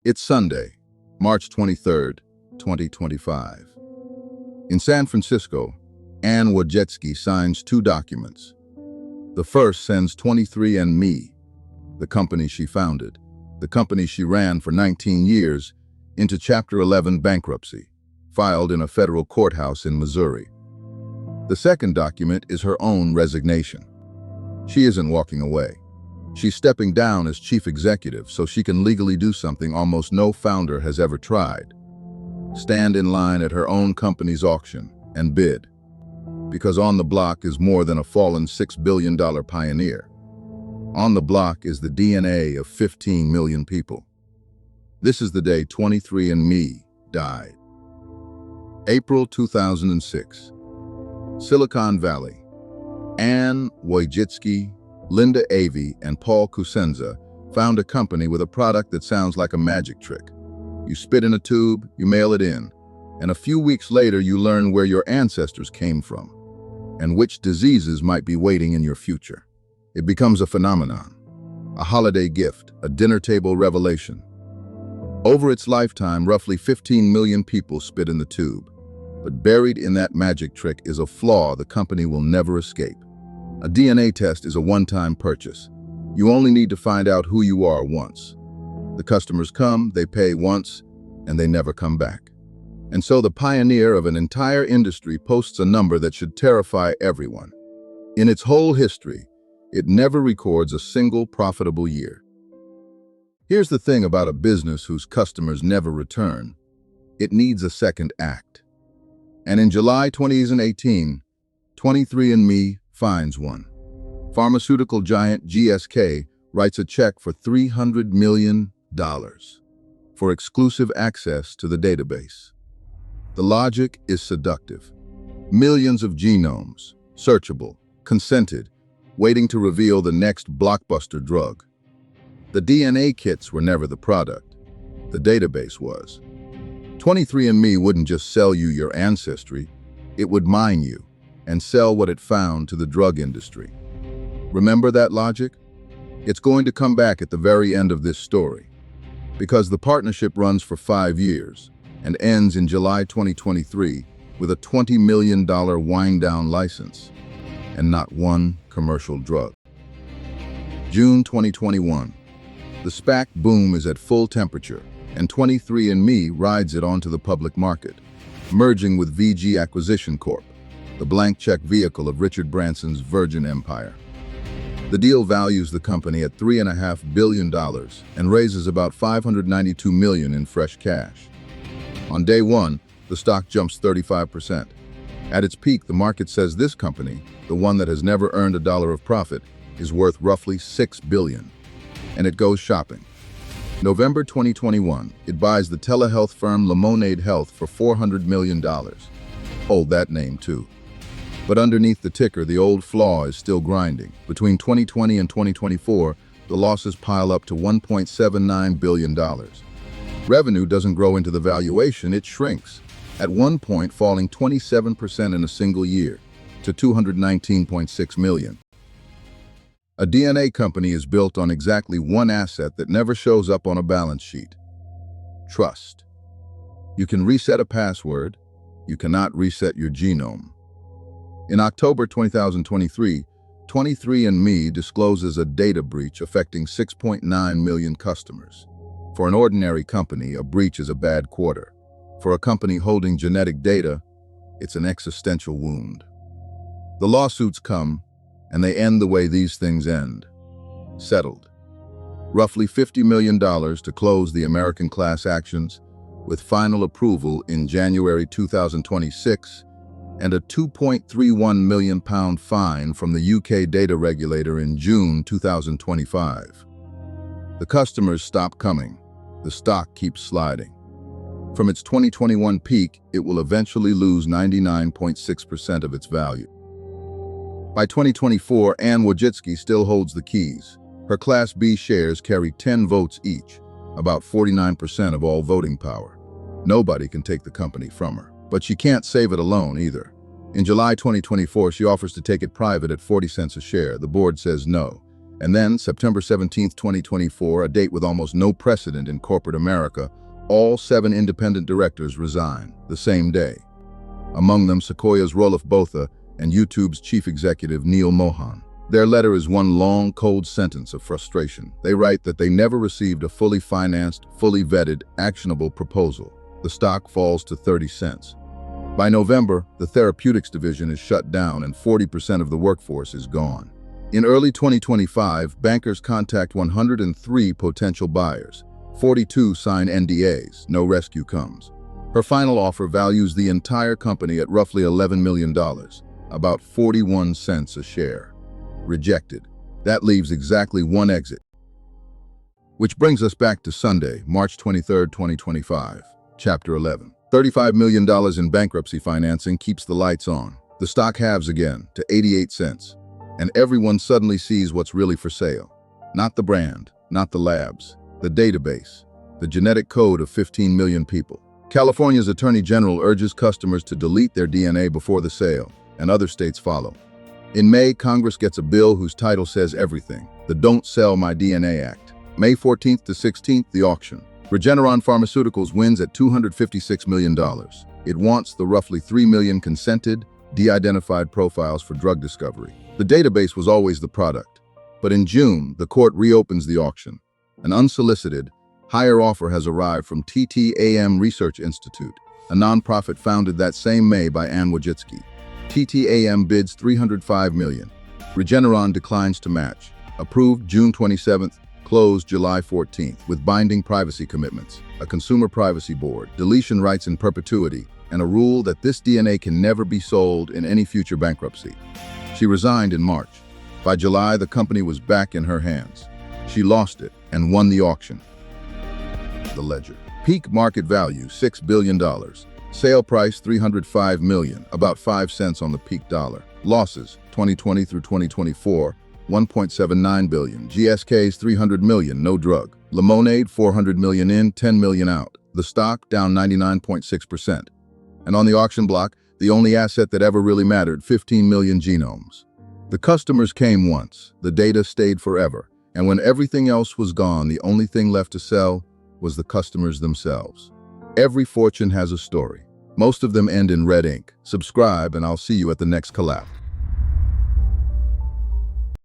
It's Sunday, March 23rd, 2025. In San Francisco, Anne Wojcicki signs two documents. The first sends 23andMe, the company she founded, the company she ran for 19 years, into Chapter 11 bankruptcy, filed in a federal courthouse in Missouri. The second document is her own resignation. She isn't walking away. She's stepping down as chief executive so she can legally do something almost no founder has ever tried: stand in line at her own company's auction and bid. Because on the block is more than a fallen $6 billion pioneer. On the block is the DNA of 15 million people. This is the day 23andMe died. April 2006. Silicon Valley. Anne Wojcicki, Linda Avey, and Paul Cusenza found a company with a product that sounds like a magic trick. You spit in a tube, you mail it in, and a few weeks later you learn where your ancestors came from and which diseases might be waiting in your future. It becomes a phenomenon, a holiday gift, a dinner table revelation. Over its lifetime, roughly 15 million people spit in the tube, but buried in that magic trick is a flaw the company will never escape. A DNA test is a one-time purchase. You only need to find out who you are once. The customers come, they pay once, and they never come back. And so the pioneer of an entire industry posts a number that should terrify everyone. In its whole history, it never records a single profitable year. Here's the thing about a business whose customers never return: it needs a second act. And in July 2018, 23andMe finds one. Pharmaceutical giant GSK writes a check for $300 million for exclusive access to the database. The logic is seductive. Millions of genomes, searchable, consented, waiting to reveal the next blockbuster drug. The DNA kits were never the product. The database was. 23andMe wouldn't just sell you your ancestry, it would mine you and sell what it found to the drug industry. Remember that logic? It's going to come back at the very end of this story, because the partnership runs for 5 years and ends in July 2023 with a $20 million wind-down license and not one commercial drug. June 2021. The SPAC boom is at full temperature, and 23andMe rides it onto the public market, merging with VG Acquisition Corp., the blank check vehicle of Richard Branson's Virgin Empire. The deal values the company at $3.5 billion and raises about $592 million in fresh cash. On day one, the stock jumps 35%. At its peak, the market says this company, the one that has never earned a dollar of profit, is worth roughly $6 billion. And it goes shopping. November 2021, it buys the telehealth firm Lemonaid Health for $400 million. Hold that name too. But underneath the ticker, the old flaw is still grinding. Between 2020 and 2024, the losses pile up to $1.79 billion. Revenue doesn't grow into the valuation, it shrinks, at one point falling 27% in a single year to $219.6 million. A DNA company is built on exactly one asset that never shows up on a balance sheet: trust. You can reset a password, you cannot reset your genome. In October 2023, 23andMe discloses a data breach affecting 6.9 million customers. For an ordinary company, a breach is a bad quarter. For a company holding genetic data, it's an existential wound. The lawsuits come, and they end the way these things end: settled. Roughly $50 million to close the American class actions, with final approval in January 2026, and a £2.31 million fine from the UK data regulator in June 2025. The customers stop coming. The stock keeps sliding. From its 2021 peak, it will eventually lose 99.6% of its value. By 2024, Anne Wojcicki still holds the keys. Her Class B shares carry 10 votes each, about 49% of all voting power. Nobody can take the company from her. But she can't save it alone either. In July 2024, she offers to take it private at 40 cents a share. The board says no, And then, September 17, 2024, a date with almost no precedent in corporate America, all 7 independent directors resign the same day. Among them, Sequoia's Rolf Botha and YouTube's chief executive Neil Mohan. Their letter is one long, cold sentence of frustration. They write that they never received a fully financed, fully vetted, actionable proposal. The stock falls to 30 cents. By November, the therapeutics division is shut down and 40% of the workforce is gone. In early 2025, bankers contact 103 potential buyers. 42 sign NDAs, no rescue comes. Her final offer values the entire company at roughly $11 million, about 41 cents a share. Rejected. That leaves exactly one exit. Which brings us back to Sunday, March 23, 2025, Chapter 11. $35 million in bankruptcy financing keeps the lights on. The stock halves again to 88 cents. And everyone suddenly sees what's really for sale. Not the brand, not the labs, the database, the genetic code of 15 million people. California's Attorney General urges customers to delete their DNA before the sale, and other states follow. In May, Congress gets a bill whose title says everything, the Don't Sell My DNA Act. May 14th to 16th, the auction. Regeneron Pharmaceuticals wins at $256 million. It wants the roughly 3 million consented, de-identified profiles for drug discovery. The database was always the product. But in June, the court reopens the auction. An unsolicited, higher offer has arrived from TTAM Research Institute, a nonprofit founded that same May by Anne Wojcicki. TTAM bids $305 million. Regeneron declines to match. Approved June 27th, closed July 14th, with binding privacy commitments, a consumer privacy board, deletion rights in perpetuity, and a rule that this DNA can never be sold in any future bankruptcy. She resigned in March. By July, the company was back in her hands. She lost it and won the auction. The ledger. Peak market value, $6 billion. Sale price, $305 million, about 5 cents on the peak dollar. Losses, 2020 through 2024, $1.79 billion. GSK's $300 million, no drug. Lemonaid, $400 million in, $10 million out. The stock down 99.6%. And on the auction block, the only asset that ever really mattered, 15 million genomes. The customers came once, the data stayed forever. And when everything else was gone, the only thing left to sell was the customers themselves. Every fortune has a story. Most of them end in red ink. Subscribe and I'll see you at the next collab.